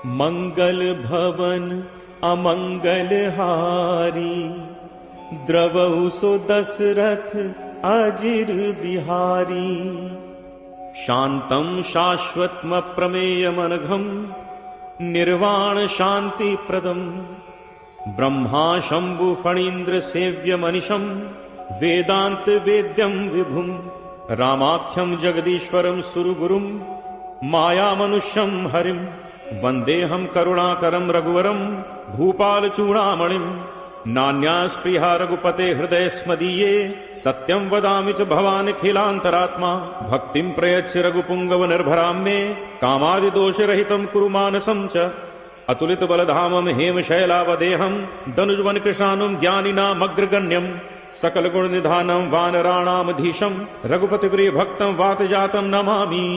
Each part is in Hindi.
मंगल भवन अमंगल हारी, द्रवहु सो दशरथ अजिर बिहारी। शांतं शाश्वतम प्रमेयमनघम, निर्वाण शांति प्रदम। ब्रह्मा शंभु फणीन्द्र सेव्य मनिषम, वेदांत वेद्यम विभुम। रामाख्यम जगदीश्वरम सुरगुरुम, माया मनुष्यम हरिम। वंदेहम करुणाकरम रघुवरम, भूपाल चूड़ामणिम। नान्यास्पृहा रघुपते हृदय स्मदीये, सत्यं वदामि च भवानिखिलान्तरात्मा। भक्तिं प्रयच्छ रघुपुंगव निर्भरां मे, कामादि दोष रहितं कुरु मानसं च। अतुलित बलधामं हेमशैलावदेहं, दनुजवन कृशानुं ज्ञानिनामग्रगण्यं। सकल गुण निधानं वानराणामधीशं, रघुपति प्रिय भक्तं वातजातं नमामि।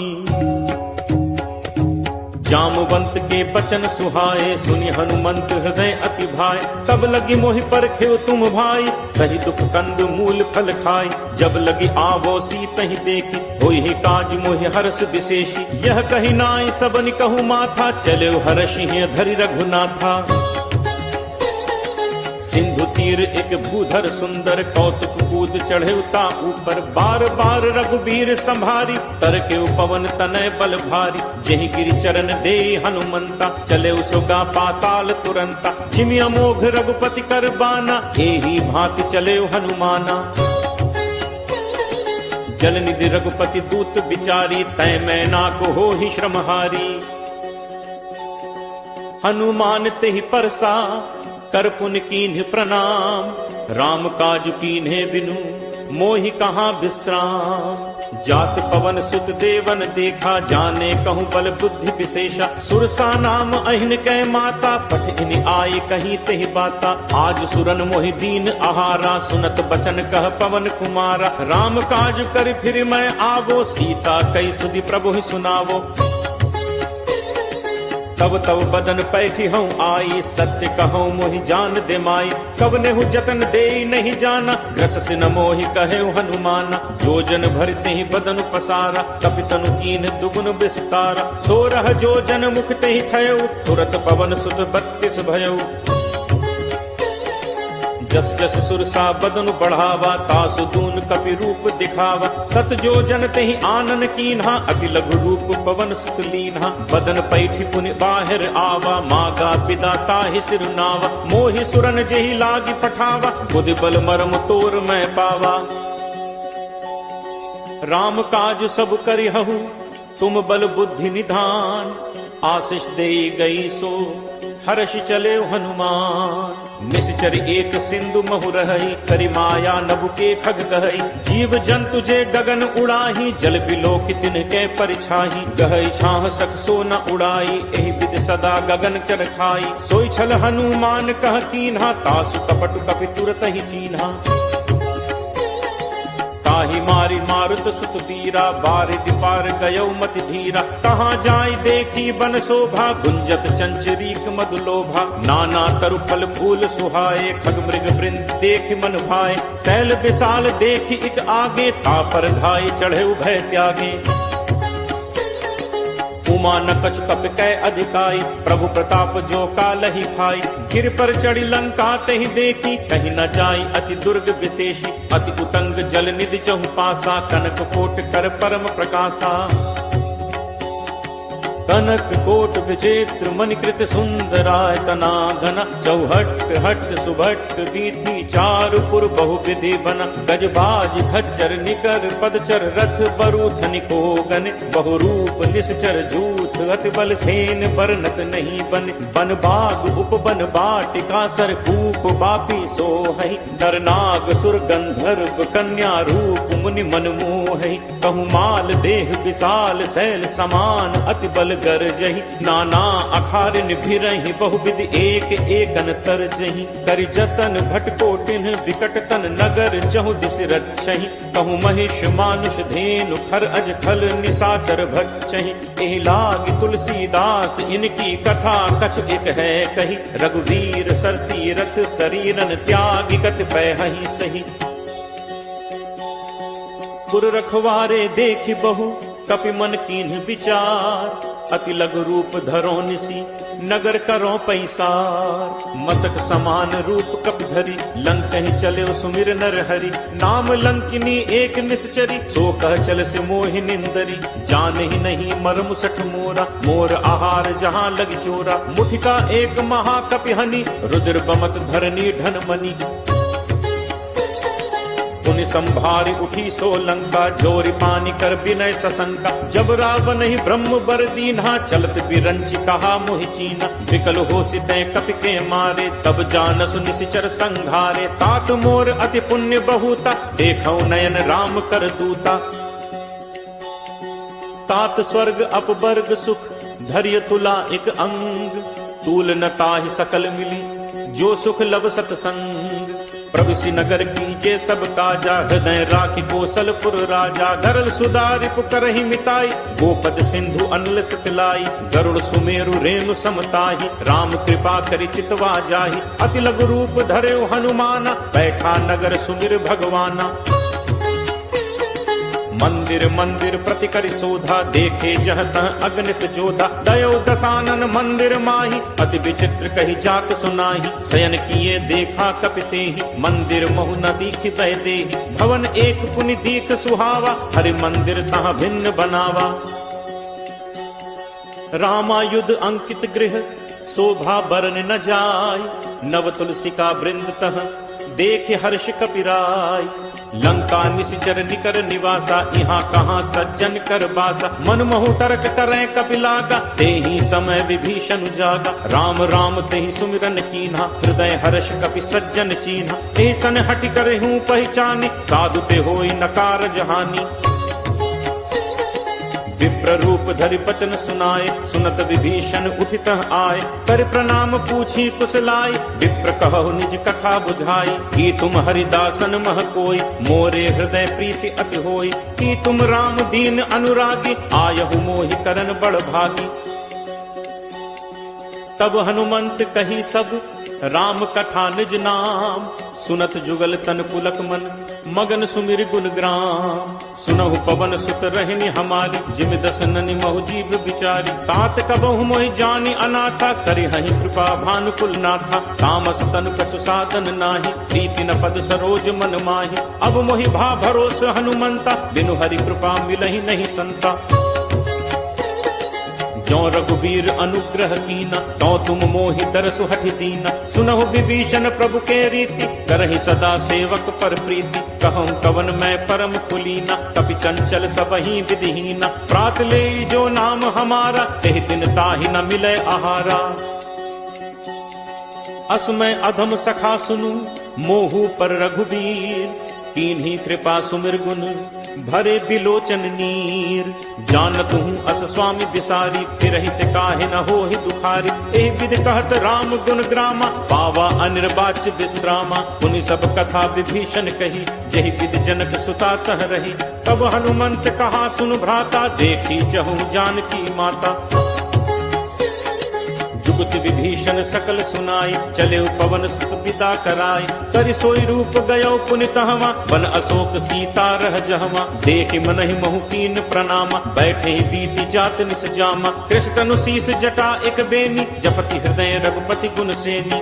जामवंत के बचन सुहाए, सुनि हनुमंत हृदय अति भाए। तब लगी मोहि परखेउ तुम भाई, सही दुख कंद मूल फल खाई। जब लगी आवो सीतहि देखी, होई ही काज मोहि हर्ष विशेषी। यह कही नाई सबनि कहु माथा, चले हर्षि धरि रघुनाथा। सिंधु तीर एक भूधर सुंदर, कौतुक कूद चढ़े ता ऊपर। बार बार रघुबीर संभारी, तर के पवन तनय बल भारी। जेहि गिरि चरण दे हनुमंता, चले उसोगा पाताल तुरंता। जिमि अमोघ रघुपति कर बाना, एहि भांति चले हनुमाना। जल निधि रघुपति दूत बिचारी, तय मैना को हो ही श्रमहारी। हनुमान तेहि परसा, कर पुन कीन्ह प्रणाम। राम काज कीन्हे बिनु, मोहि कहाँ विश्राम। जात पवन सुत देवन देखा, जाने कहूँ बल बुद्धि विशेषा। सुरसा नाम अहिन कै माता, पठ इन आए कहीं तेहि बाता। आज सुरन मोहि दीन आहारा, सुनत बचन कह पवन कुमारा। राम काज कर फिर मैं आवो, सीता कई सुधि प्रभु ही सुनावो। तब तब बदन पैठी हूँ आई, सत्य कहूँ मोहि जान दे माई। कब नेहु जतन दे नहीं जाना, ग्रस से न मोहि कहे हनुमाना। जोजन भरते ही बदन पसारा, कपितनु कीन दुगुन विस्तारा। 16 जोजन मुख ते ही ठयऊ, तुरत पवन सुत 32 भयऊ। जस जस सुरसा बदनु बढ़ावा, तासु दून कपि रूप दिखावा। 7 जोजन तेहि आनन कीन्हा, अति लघु रूप पवन सुत लीन्हा। बदन पैठी पुनि बाहिर आवा, मागा पिता ताहि सिरुनावा। मोहि सुरन जेहि लागी पठावा, बुद्धि बल मरम तोर मैं पावा। राम काज सब करिहु, तुम बल बुद्धि निधान। आशीष दे गई सो, हर्ष चले हनुमान। निश्चर एक सिंधु महु रही, करि माया नभु के खग कहई। जीव जंतु जे गगन उड़ाही, जल बिलोक तिनके परिछाही। गहई छाह सक सो न उड़ाई, एहि विद सदा गगन चर खाई। सोई छल हनुमान कह कीन्हा, तासु कपट कपि तुरत ही चीन्हा। ताहि मारि मारुत सुत वीरा, बारिधि पार गयौ मति धीरा। कहाँ जाय देखी बन शोभा, गुंजत चंचरीक मधुलोभा। नाना तरु फल फूल सुहाए, खग मृग वृंद देख मन भाए। शैल विशाल देखी इक आगे, तापर धाय चढ़े उभय त्यागे। उमा न कछ कप कै अधिकाई, प्रभु प्रताप जो कालहि खाई। गिर पर चढ़ी लंका तहि देखी, कहीं न जाई अति दुर्ग विशेषी। अति उतंग जल निधि चहु पासा, कनक कोट कर परम प्रकाशा। कनक कोट विचित्र मणिकृत सुंदरायतना घना। चौहट हट सुभट वीथि, चारुपुर बहुविधि बना। गजबाज खच्चर निकर पदचर, रथ बरूथ निकोगन। बहुरूप निश्चर जूथ, अति बल सेन बरनत नहीं बन। बन बाग उपवन बाटिका, सर कूप बापी सोहई। नर नाग सुर गंधर्व कन्या, रूप मुनि मन मोहई। कहु माल देह विशाल, शैल समान अति बल गरजहि। नाना अखार निभिरहि, बहुविधि एक एकन तरजहि। करि जतन भटकोटिन, विकट तन नगर चहु दिस रक्षहि। कहु महिष मानुष धेनु, खर अज खल निशाचर भक्षहि। एहि लागी तुलसीदास, इनकी कथा कछ एक है कही। रघुवीर सर तीरथ, शरीरन त्यागी कतिपय हहि सही। पुर रखवारे देखि बहु, कपि मन कीन्ह विचार। अति लघु रूप धरो निसी, नगर करो पैसार। मसक समान रूप कप धरी, लंक ही चले सुमिर नर हरि। नाम लंकिनी एक निश्चरी, सो कह चल से मोहि निंदरी। जान ही नहीं मर्म सठ मोरा, मोर आहार जहाँ लग चोरा। मुठिका एक महाकपिहनि, रुद्र बमत धरनी धन मनी। पुनि संभारी उठी सो लंका, जोरी पानी कर विनय सशंका। जब रावण ही ब्रह्म बर दीन्हा, चलत बिरंच कहा मोहि चीना। विकल हो सितै कपि के मारे, तब जानसु निशिचर संघारे। तात मोर अति पुण्य बहुता, देखौ नयन राम कर दूता। तात स्वर्ग अपवर्ग सुख, धैर्य तुला एक अंग। तूल न ताहि सकल मिली, जो सुख लब सतसंग। प्रविशि नगर कीजे सब काजा, हृदय राखि कौशलपुर राजा। गरल सुधारि पुकरहि मिताई, गोपद सिंधु अनल सितलाई। गरुड़ सुमेरु रेणु समताहि, राम कृपा करि चितवा जाहि। अति लघु रूप धर्यो हनुमाना, बैठा नगर सुमिर भगवाना। मंदिर मंदिर प्रति करि शोधा, देखे जह तह अगणित जोधा। दयो दसानन मंदिर माही, अति विचित्र कही जात सुनाही। शयन किए देखा कपितेहि, मंदिर महु न दीखि बह देहि। भवन एक पुनि दीख सुहावा, हरि मंदिर तहाँ भिन्न बनावा। रामायुध अंकित गृह, शोभा बरन न जाय। नव तुलसी का वृंद तह, देख हर्ष कपिराय। लंका निशिचर निकर निवासा, यहाँ कहाँ सज्जन कर बासा। मन महु तर्क करें कपिलागा, तेहि समय विभीषण जागा। राम राम तेहि सुमिरन कीन्हा, हृदय हर्ष कपि सज्जन चीन्हा। ऐसन हटि करे हूँ पहचानी, साधु ते होई नकार जहानी। विप्र रूप धरि बचन सुनाए, सुनत विभीषण उठित आए। कर प्रणाम पूछी कुशलाई, विप्र कहु निज कथा बुझाई। कि तुम हरिदासन मह कोई, मोरे हृदय प्रीति अति होई। कि तुम राम दीन अनुरागी, आयहु मोहि करन बड़ भागी। तब हनुमंत कही सब, राम कथा निज नाम। सुनत जुगल तन पुलक मन, मगन सुमिर गुण ग्राम। सुनहु पवन सुत रहनि हमारी, जिम दस ननि महु जीव बिचारी। तात कबहु मोहि जानि अनाथा, करि हहि कृपा भानुकुल नाथा। तामस तन कछु साधन नाही, प्रीति न पद सरोज मन माही। अब मोहि भा भरोस हनुमंता, बिनु हरि कृपा मिलहि नहीं संता। जो रघुवीर अनुग्रह कीना, तो तुम मोहि दरसु हठि दीना। सुनहु विभीषण प्रभु के रीति, करहि सदा सेवक पर प्रीति। कहूँ कवन मैं परम कुलीना, कपि चंचल सबहि विधिहीना। प्रात ले जो नाम हमारा, तेहि दिन ताहि न मिले आहारा। असमय अधम सखा सुनु, मोहु पर रघुवीर। कीन्ही कृपा सुमिर गुण, भरे बिलोचन नीर। जानत हूँ अस स्वामी बिसारी, फिरहित काहे न होहि दुखारी। एहि विधि कहत राम गुण ग्रामा, पावा अनिर्वाच्य विश्रामा। पुनि सब कथा विभीषण कही, जहि विधि जनक सुता तह रही। तब हनुमंत कहा सुन भ्राता, देखी चहु जानकी माता। जुगत विभीषण सकल सुनाई, चले पवन सुत पिता कराई। करि सोई रूप गयो पुनि तहवा, वन अशोक सीता रह जहवा। देख मनहि महु कीन प्रणामा, बैठे बीति जात निस जामा। कृष्ण तनु शीस जटा एक बेनी, जपति हृदय रघुपति गुण सेनी।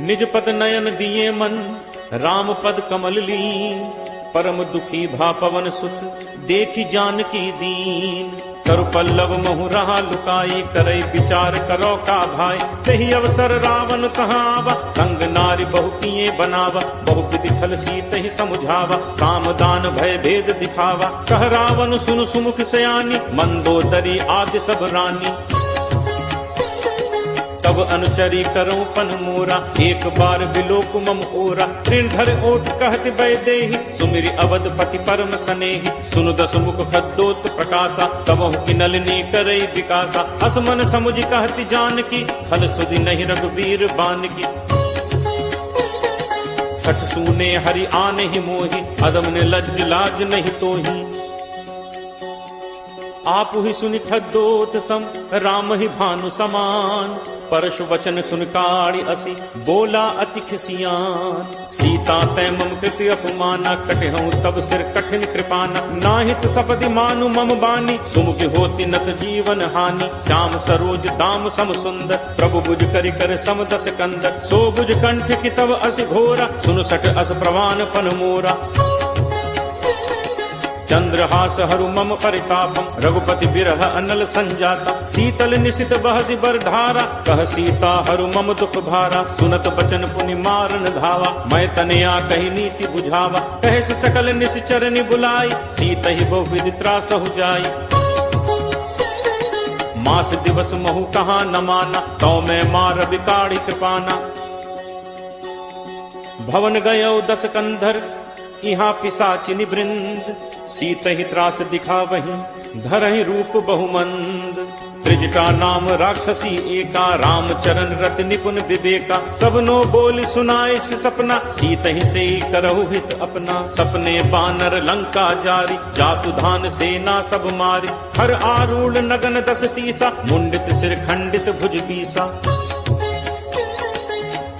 निज पद नयन दिए मन, राम पद कमल लीन। परम दुखी भा पवन सुत, देखी जानकी दीन। करु पल्लव महु रहा लुकाई, करई विचार करो का भाई। तही अवसर रावण कहाँ आवा, संग नारी बहु किए बनावा। बहु विधि छल सीत ही समुझावा, काम दान भय भेद दिखावा। कह रावण सुन सुमुख सयानी, मंदोदरी आदि सब रानी। तब अनुचरी करो पन मोरा, एक बार बिलोक मम ओरा। ऋण धर ओट कहत वैदेही, सुमिरि अवधपति परम सनेही। सुनु दस मुख खद्दोत प्रकाशा, तबहु की नलिनी करई विकासा। असमन समुझ कहति जानकी, खल सुधि नहीं रघुवीर बानकी। सठ सूने हरि आने ही मोही, अदम ने लज्ज लाज नहीं तोही। आप ही सुनि खद्दोत सम राम ही भानु समान। परशु वचन सुन काढ़ी असी बोला अति खिसियान। सीता तै मम कृति अपमाना कटहूँ तब सिर कठिन कृपाना। नाहित सपदि मानु मम बानी सुमुख होती नत जीवन हानि। श्याम सरोज दाम सम सुंदर प्रभु बुझ करि कर सम दस कंदर। सो बुझ कंठ की तब अस घोरा सुन सट अस प्रवान पन मोरा। चंद्रहास हरु मम परितापम रघुपति बिरह अनल संजाता। शीतल निशित बहसि बर धारा कह सीता हरु मम दुख भारा। सुनत बचन पुनि मारन धावा मैं तनया कही नीति बुझावा। कहे सकल निश्चरनि बुलाई सीत ही बहुविधि त्रासहु जाई। मास दिवस महु कहा न माना तो मैं मार बिकाड़ी कृपाना। भवन गयो दस कंधर यहाँ पिशाचिनी वृंद। सीत ही त्रास दिखावहीं धरहि रूप बहुमंद। त्रिजटा नाम राक्षसी एका रामचरण रति निपुण विवेका। सबनो बोल सुनाए से सपना सीत ही से करहु हित अपना। सपने बानर लंका जारी जातु धान सेना सब मारी। हर आरूढ़ नगन दस सीसा मुंडित सिर खंडित भुज बीसा।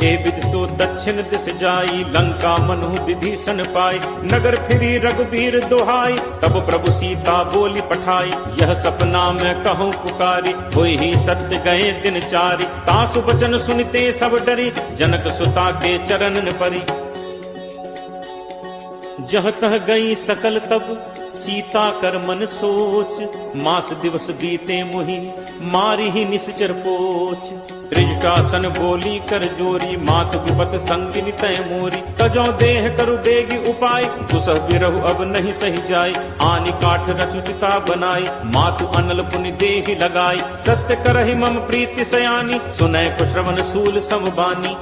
के विधि तो दक्षिण दिस जाई लंका मनु विभीषण पाई। नगर फिरी रघुबीर दुहाई तब प्रभु सीता बोली पठाई। यह सपना मैं कहूँ पुकारी होई ही सत्य गए दिन चारी। तासु वचन सुनते सब डरी जनक सुता के चरणन परी। जह तह गई सकल तब सीता कर मन सोच। मास दिवस बीते मुहि मारी ही निश्चर पोच। त्रिजटासन बोली कर जोरी मातु विपत संगिनी तय मोरी। तजौ देह करु बेगी उपाय दुसह बिरहु अब नहीं सही जाय। आनि काठ रचुचिता बनाई मातु अनल पुनि देहि लगाई। सत्य करहि मम प्रीति सयानी सुनय को श्रवण सूल समबानी।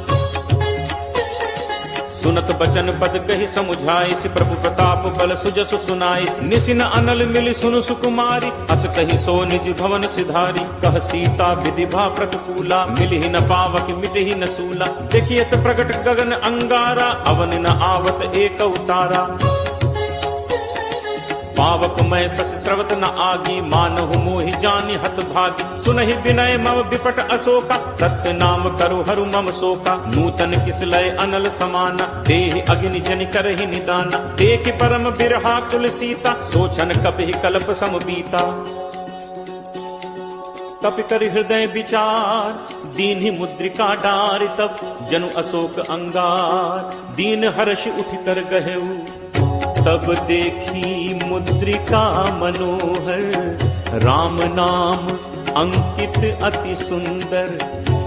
सुनत बचन पद कही समुझाइस प्रभु प्रताप बल सुजस सुनाइस। निसिन अनल मिल सुनु सुकुमारी अस कही सो निज भवन सिधारी। कह सीता विधि भा प्रतिकूला मिलहि न पावक मिटहि न सूला। देखियत प्रगट गगन अंगारा अवन न आवत एक उतारा। पावक मैं सस स्रवत न आगी मानहु मोहि जानि हत भागी। सुनहि विनय मम विपट अशोका सत्य नाम करु हरु मम शोका। नूतन किसलय अनल समाना देहि अग्नि जनि करहि निदाना। देखि परम बिरहा कुल सीता सोचन कपि कल्प सम बीता। तप कर हृदय विचार दीन्हि मुद्रिका डारि तब। जनु अशोक अंगार दीन हर्ष उठ कर गहेऊ। तब देखी मुद्रिका मनोहर राम नाम अंकित अति सुंदर।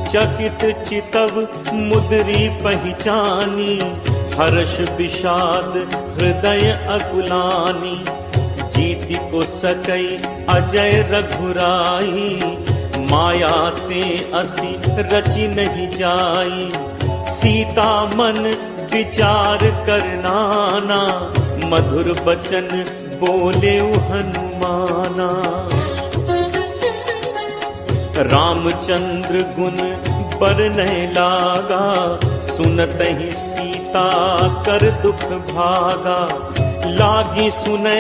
चकित चितव मुद्री पहचानी हर्ष विषाद हृदय अकुलानी। जीति को सकई अजय रघुराई माया ते असी रचि नहीं जाई। सीता मन विचार करनाना मधुर बचन बोले हनुमाना। रामचंद्र गुण बरनय लागा सुनत ही सीता कर दुख भागा। लागी सुने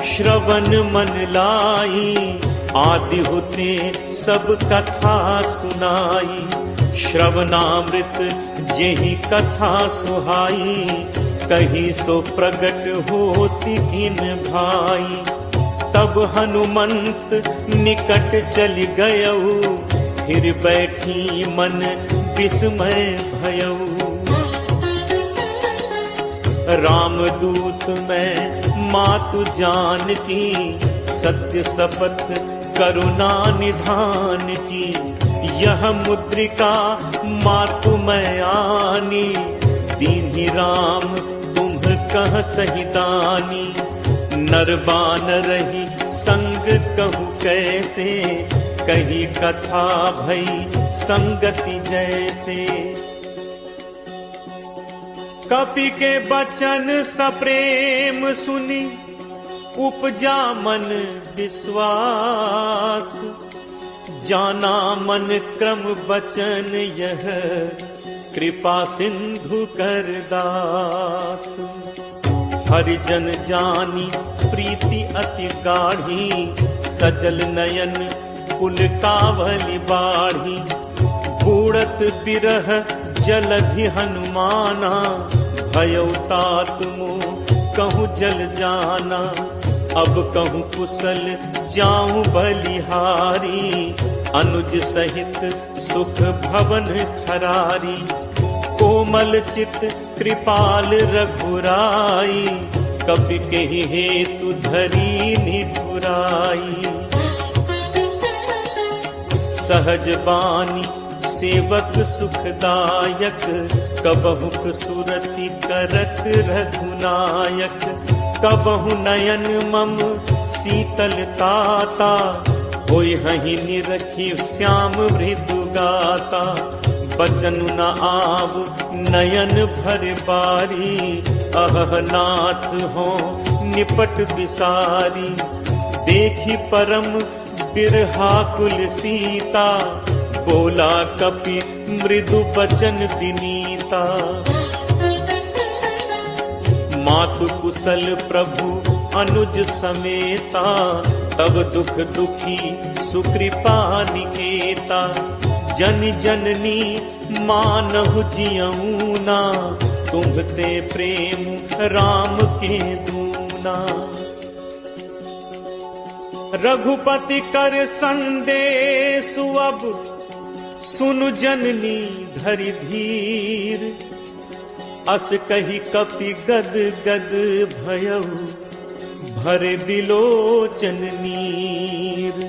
श्रवण मन लाई आदि होते सब कथा सुनाई। श्रवणामृत जेहि कथा सुहाई कही सो प्रगट होती इन भाई। तब हनुमंत निकट चली गयऊ फिर बैठी मन विस्मय भयऊ। रामदूत मैं मातु जान की सत्य शपथ करुणा निधान की। यह मुद्रिका मातु मैं आनी दीन्हि राम तुम कह सहितानी। नरबान रही संग कहु कैसे कही कथा भई संगति जैसे। कपि के बचन सप्रेम सुनी उपजा मन विश्वास। जाना मन क्रम बचन यह कृपा सिंधु कर दास। हरिजन जानी प्रीति अति गाढ़ी, सजल नयन कुल कावली बाढ़ी। बूढ़त बिरह जलधि हनुमाना, भयउ तात मोह कहूँ जल जाना। अब कहूँ कुशल जाऊं बलिहारी, अनुज सहित सुख भवन खरारी। कोमल चित कृपाल रघुराई, कपि केहि हेतु धरी निठुराई। सहज बानी सेवक सुखदायक, कबहुक सुरति करत रघुनायक। कबहु नयन मम शीतलताता, होय हहि निरखि श्याम मृदु गाता। बचन न आव नयन भर बारी, अहह नाथ हो निपट बिसारी। देखी परम बिरहा कुल सीता, बोला कपि मृदु बचन विनीता। मातु कुशल प्रभु अनुज समेता, तब दुख दुखी सुकृपा निकेता। जन जननी मानहु जियऊना, तुम्हते प्रेम राम के दूना। रघुपति कर संदेशु अब, सुनु जननी धरि धीर। अस कही कपि गद गद भयउ, भरे बिलोचन नीर।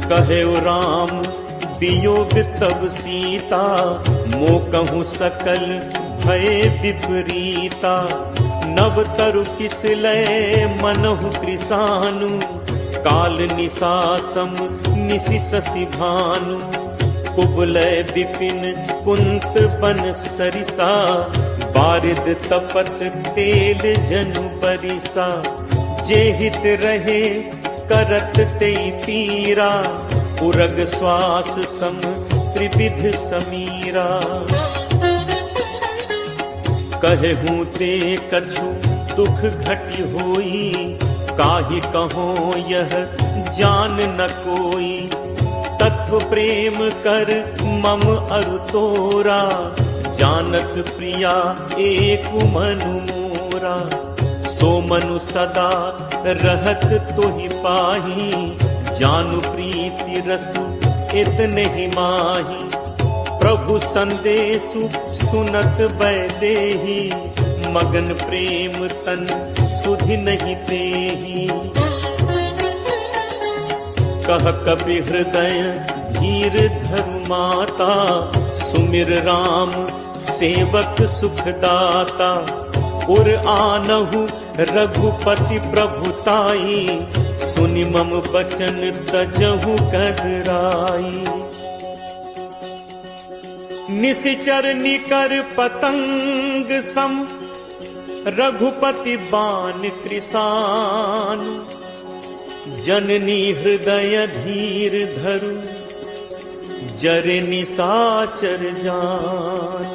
कहे राम वियोग तब सीता, मो कहूँ सकल भय विपरीता। नव तरु किसलय मनहु कृसानु, काल निसासम निसि शशि भानु। कुबलय विपिन कुंत बन सरिसा, बारिद तपत तेल जनु परिसा। जे हित रहे करत तेई पीरा, उरग श्वास सम त्रिविध समीरा। कहूँ ते कछु दुख घटि होई, काहि कहो यह जान न कोई। तत्व प्रेम कर मम अरु तोरा, जानत प्रिया एक मनु मोरा। सो मनु सदा रहत तोहि पाही, जानु प्रीति रसु इतने ही माही। प्रभु संदेशु सुनत बैदेही, मगन प्रेम तन सुधि नहीं तेही। कह कपि हृदय धीर धरु माता, सुमिर राम सेवक सुखदाता। उर आनहु रघुपति प्रभुताई, सुनि मम बचन तजहु कदराई। निशिचर निकर पतंग सम, रघुपति बान कृसान। जननी हृदय धीर धरु, जरे निसाचर जान।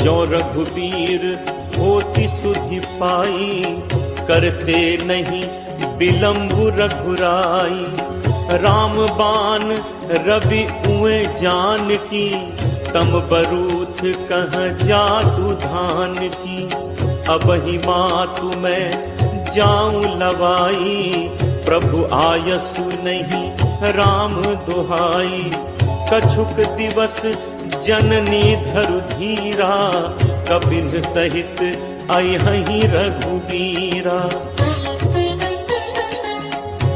जो रघुबीर होति सुधि पाई, करते नहीं विलंबु रघुराई। राम बान रवि उए जान की, तम बरूथ कह जातु धान की। अब ही मातु मैं जाऊं लवाई, प्रभु आयसु नहीं राम दुहाई। कछुक दिवस जननी धरु धीरा, कपिल सहित अयहि रघुबीरा।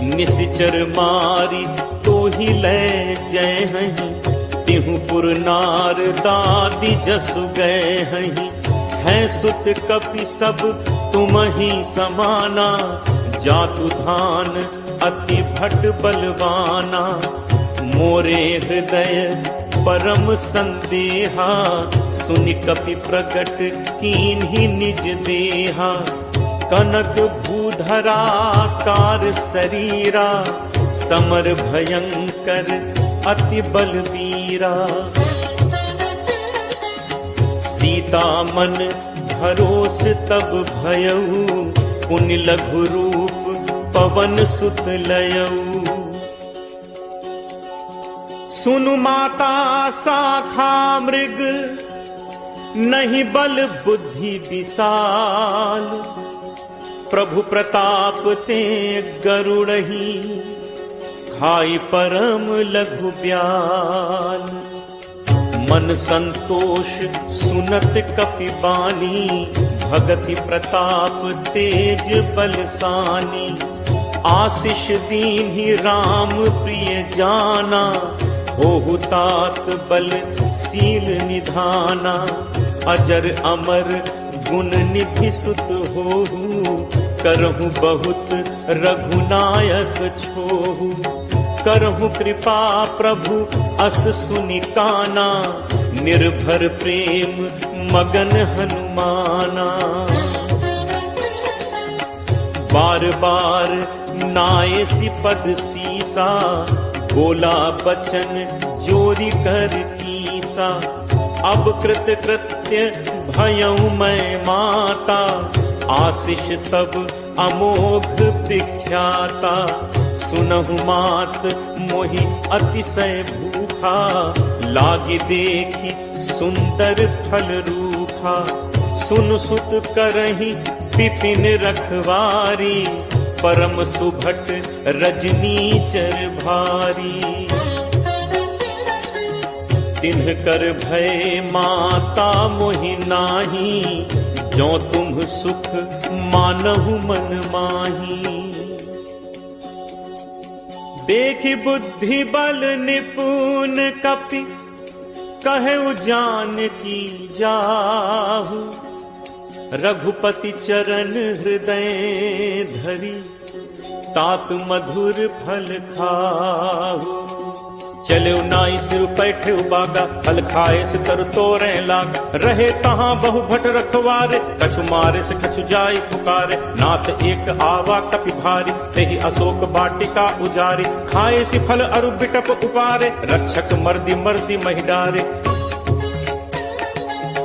निशिचर मारी तो ही ले जय हहीं, तिहु पुर नार दादी जसु गए हहीं। है सुत कपि सब तुम ही समाना, जातु धान अति भट बलवाना। मोरे हृदय परम संदेहा, सुनि कपि प्रगट कीन्हि निज देहा। कनक भूधराकार शरीरा, समर भयंकर अति बलवीरा। सीता मन भरोस तब भयऊ, पुनि लघु रूप पवन सुत लयऊ। सुनु माता शाखा मृग, नहीं बल बुद्धि विशाल, प्रभु प्रताप ते गरुड़ही, खाई परम लघु ब्याल। मन संतोष सुनत कपि बानी, भगति प्रताप तेज बलसानी। आशीष दीन्हि राम प्रिय जाना, होहु तात बल सील निधाना। अजर अमर गुण निधि सुत होहु, करहु बहुत रघुनायक छोहु। करहु कृपा प्रभु अस सुनि काना, निर्भर प्रेम मगन हनुमाना। बार बार नायसी पद सीसा, बोला बचन जोरी कर कीसा। अब कृत कृत्य भयऊ मैं माता, आशीष तब अमोघ विख्याता। सुनहु मात मोहि अतिशय भूखा, लागी देखी सुंदर फल रूखा। सुन सुत करहि विपिन रखवारी, परम सुभट रजनीचर भारी। तिन्ह कर भय माता मोहि नाही, जो तुम सुख मानहु मन माही। देखि बुद्धि बल निपुण कपि, कहु जान की जाहु। रघुपति चरण हृदय धरी, तात मधुर फल खाहु। चले नाई सिर पैठे बागा, फल खाए से तर तोरे लाग। रहे तहाँ बहु भट रखवारे, कछु मारे से कछु जाई पुकारे। नाथ एक आवा कपि भारी, तेहि अशोक वाटिका उजारी। खाए सी फल अरु बिटप उपारे, रक्षक मर्दी मर्दी महिडारे।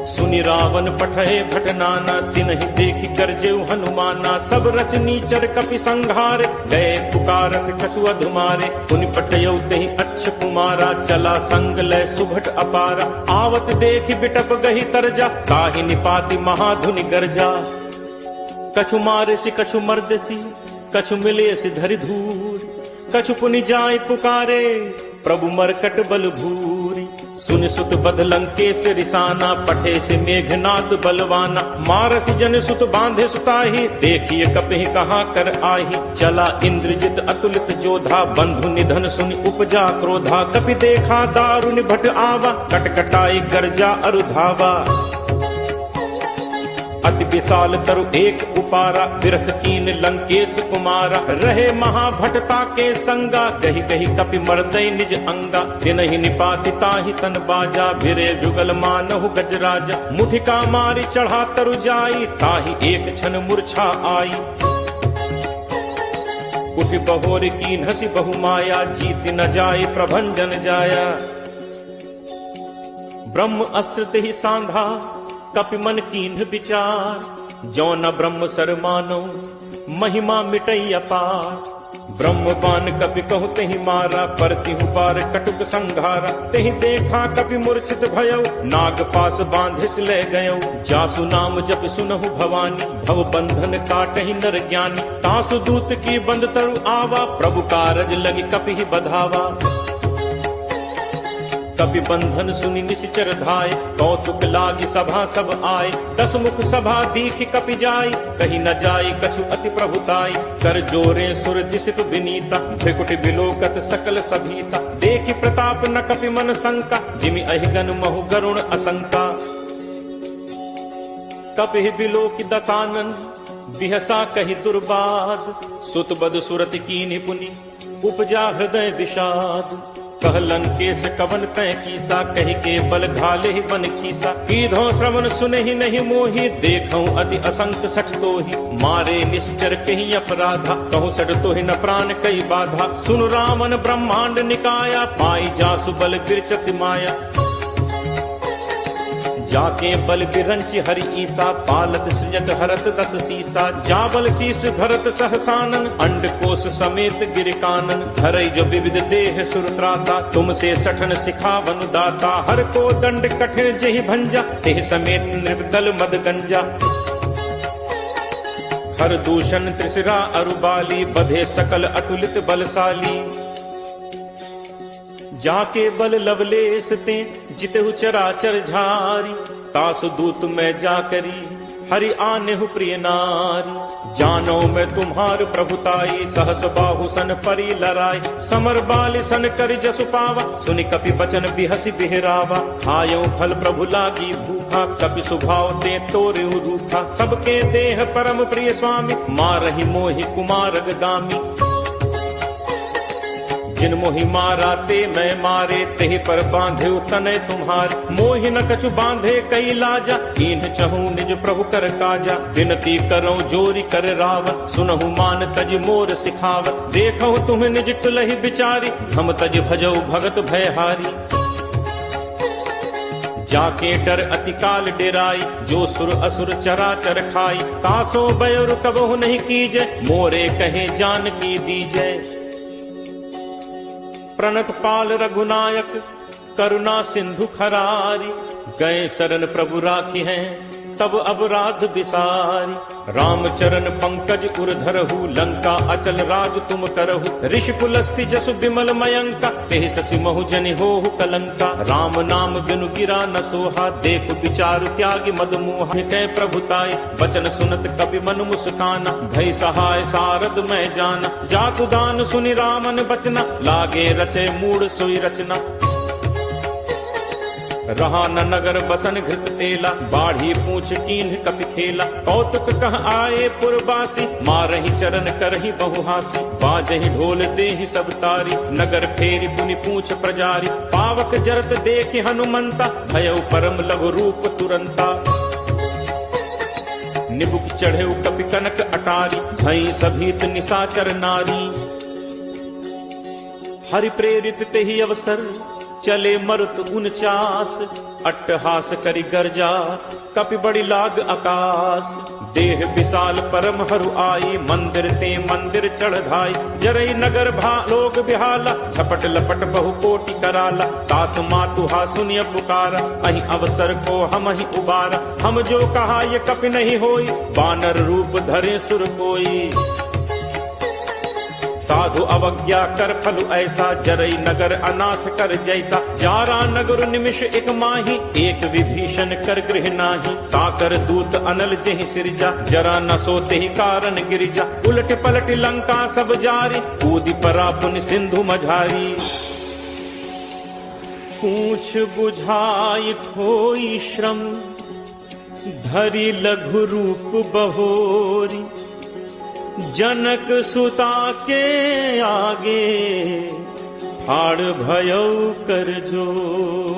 सुनि रावण पठे भट नाना, तिन्हि देखि गरजेउ हनुमाना। सब रचनीचर कपि संघारे, गए पुकारत कछु अधुमारे। पुनि पठयउ तेहि अच्छ कुमारा, चला संग लय सुभट अपारा। आवत देखि बिटप गही तरजा, ताहि निपाति महाधुनि गर्जा। कछु मारे सी कछु मर्द सी, कछु मिले सी धरि धूर। कछु पुनि जाय पुकारे, प्रभु मरकट बल भूरी। सुन सुत बध लंकेश रिसाना, पठे से मेघनाद बलवाना। मारस जन सुत बांधे सुताही, देखिए कपहि कहाँ कर आही। चला इंद्रजित अतुलित जोधा, बंधु निधन सुनि उपजा क्रोधा। कपि देखा दारुनि भट आवा, कटकटाई गर्जा अरु धावा। अति विशाल तरु एक उपारा, विरह कीन लंकेश कुमारा। रहे महाभटता के संगा, कही कही कपि मर्दय निज अंगा। तिनहि निपाति ताहि सन बाजा, भिरे जुगल मानहु गजराजा। मुठिका मारी चढ़ा तरु जाई, ताहि एक क्षण मूर्छा आई। उठ बहोर कीन हसी बहु माया, जीत न जाय प्रभंजन जाया। ब्रह्म अस्त्र तेहि सांधा, कपि मन कीन्ह विचार। जो न ब्रह्म सर मानो, महिमा मिटई अपार। ब्रह्म बान कपि कहु तेहि मारा, परतिहु पार कटुक संघारा। तेहि देखा कपि मूर्छित भयउ, नाग पास बांधिस ले गयउ। जासु नाम जप सुनहु भवानी, भव बंधन काटहि नर ज्ञानी। तासु दूत की बंद तरु आवा, प्रभु कारज लगी कपि बधावा। कपि बंधन सुनि निशिचर धाय, कौतुक लागी सभा सब आय। दस मुख सभा दीखि कपि जाय, कहीं न जाय कछु अति प्रभुताई। कर जोरे सुर दिसित विनीता, भृकुटि बिलोकत सकल सभीता। देखि प्रताप न कपि मन शंका, जिमि अहिगन महु गरुण असंका। कपि बिलोकि दसानन, बिहसा कहि दुर्बाद। सुत बद सुरति कीन्हि पुनि, उपजा हृदय विषाद। कह लंकेश कवन तय कीसा, कहि के बल घाले ही बन खीसा। कीधो श्रवण सुने ही नहीं मोही, देखऊं अति असंक सठ तोहि। मारे निश्चर कही अपराधा, कहूँ सठ तोहि न प्राण कई बाधा। सुन रावण ब्रह्मांड निकाया, पाई जासु बल गिरचति माया। जाके बल बिरंच हरि ईसा, पालत सृजत हरत दस सीसा। जाबल शीस धरत सहसानन, अंड कोश समेत गिरिकानन। धरई जो विविध देह सुरत्राता, तुमसे सठन सिखावन दाता। हर को दंड कठिन जहि भंजा, तेह समेत निर्दल मद गंजा। हर दूषण त्रिशिरा अरुबाली, बधे सकल अतुलित बलशाली। जाके बल लवलेस ते, जितहु चराचर झारी। तासु दूत मैं जाकरी, हरि आनेहु प्रिय नारी। जानो मैं तुम्हार प्रभुताई, सहस बाहु सन परी लराई। समर बाल सन कर जसु पावा, सुनि कपि बचन बिहसि बिहरावा। आयो फल प्रभु लागी भूखा, कपि सुभाव ते तोरे रूखा। सबके देह परम प्रिय स्वामी, मारहि मोहि कुमारग गामी। जिन मोहि मारा ते मैं मारे, तेहि पर बांधे तनय तुम्हारे। मोहि न कछु बांधे कई लाजा, कीन्ह चहु निज प्रभु कर काजा। विनती करो जोरी कर रावत, सुनहु मान तज मोर सिखावत। देखहु तुम निज कुलहि बिचारी, हम तज भजऊ भगत भयहारी। जाके डर अति काल डेराई, जो सुर असुर चराचर खाई। तासो बयरु कबहु नहीं कीजय, मोरे कहे जान की दीजय। प्रणत पाल रघुनायक, करुणा सिंधु खरारी। गए शरण प्रभु राखी हैं, तब अपराध विसारी। रामचरण पंकज उर धरहु, लंका अचल राज तुम करहु। ऋषि पुलस्ति जसु विमल मयंका, तेहि शशि महु जनि होहु कलंका। राम नाम बिनु गिरा न सोहा, देख विचार त्यागी मद मोहा। कै प्रभुताई बचन सुनत कपि मन मुस्काना, भय सहाय सारद मैं जाना। जातु दान सुनि रामन बचना, लागे रचे मूड सोई रचना। रहा न नगर बसन घृत तेला, बाढ़ी पूछ कीन्ह कपि खेला। कौतुक कह आए पुरबासी, मारहि चरण करहि बहुहासी। बाजहि ढोल देहि सब तारी, नगर फेरी पुनि पूछ प्रजारी। पावक जरत देखि हनुमंता, भयउ परम लघु रूप तुरंता। निबुक चढ़ेउ कपि कनक अटारी, भई सभीत निशाचर नारी। हरि प्रेरित तेहि अवसर, चले मरुत 49। अट्टहास करि गर्जा, कपि बड़ी लाग आकाश। देह विशाल परम हरु आई, मंदिर ते मंदिर चढ़ धाई। जरई नगर भा लोग बिहाला, झपट लपट बहु कोटि कराला। तात मातुहा सुनिय पुकारा, अहि अवसर को हम ही उबारा। हम जो कहा ये कपि नहीं होई, बानर रूप धरे सुर कोई। साधु अवज्ञा कर फलु ऐसा, जरई नगर अनाथ कर जैसा। जारा नगर निमिष एक माही, एक विभीषण कर गृह नाही। ताकर दूत अनल जहि सिरजा, जरा न सोते ही कारण गिरिजा। उलट पलट लंका सब जारी, कूदि परा पुन सिंधु मझारी। पूछ बुझाई खोई श्रम, धरि लघु रूप बहोरी। जनक सुता के आगे, ठाड़ भयउ कर जोरी।